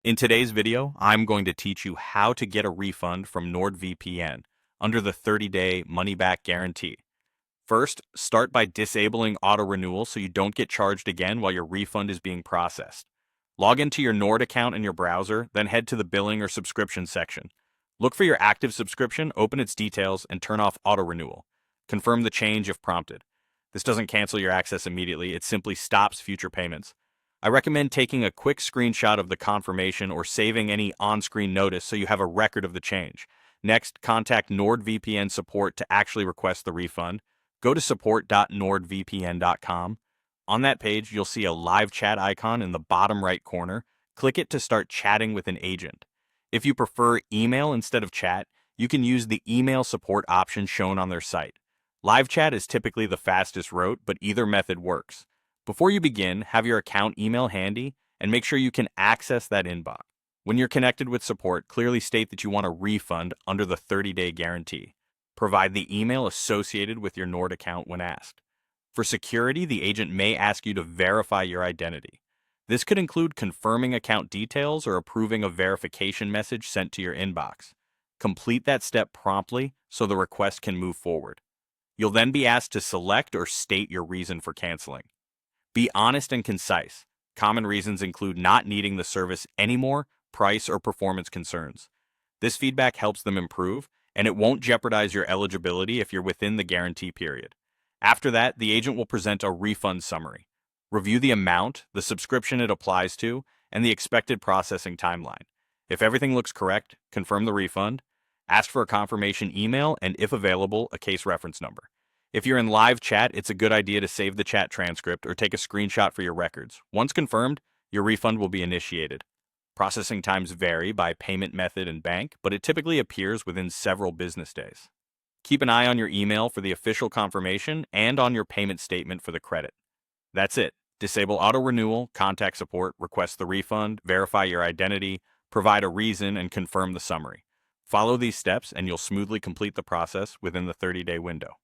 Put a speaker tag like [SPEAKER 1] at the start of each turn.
[SPEAKER 1] In today's video, I'm going to teach you how to get a refund from NordVPN under the 30-day money-back guarantee. First, start by disabling auto-renewal so you don't get charged again while your refund is being processed. Log into your Nord account in your browser, then head to the billing or subscription section. Look for your active subscription, open its details, and turn off auto-renewal. Confirm the change if prompted. This doesn't cancel your access immediately, it simply stops future payments. I recommend taking a quick screenshot of the confirmation or saving any on-screen notice so you have a record of the change. Next, contact NordVPN support to actually request the refund. Go to support.nordvpn.com. On that page, you'll see a live chat icon in the bottom right corner. Click it to start chatting with an agent. If you prefer email instead of chat, you can use the email support option shown on their site. Live chat is typically the fastest route, but either method works. Before you begin, have your account email handy and make sure you can access that inbox. When you're connected with support, clearly state that you want a refund under the 30-day guarantee. Provide the email associated with your Nord account when asked. For security, the agent may ask you to verify your identity. This could include confirming account details or approving a verification message sent to your inbox. Complete that step promptly so the request can move forward. You'll then be asked to select or state your reason for canceling. Be honest and concise. Common reasons include not needing the service anymore, price, or performance concerns. This feedback helps them improve, and it won't jeopardize your eligibility if you're within the guarantee period. After that, the agent will present a refund summary. Review the amount, the subscription it applies to, and the expected processing timeline. If everything looks correct, confirm the refund. Ask for a confirmation email and, if available, a case reference number. If you're in live chat, it's a good idea to save the chat transcript or take a screenshot for your records. Once confirmed, your refund will be initiated. Processing times vary by payment method and bank, but it typically appears within several business days. Keep an eye on your email for the official confirmation and on your payment statement for the credit. That's it. Disable auto-renewal, contact support, request the refund, verify your identity, provide a reason, and confirm the summary. Follow these steps and you'll smoothly complete the process within the 30-day window.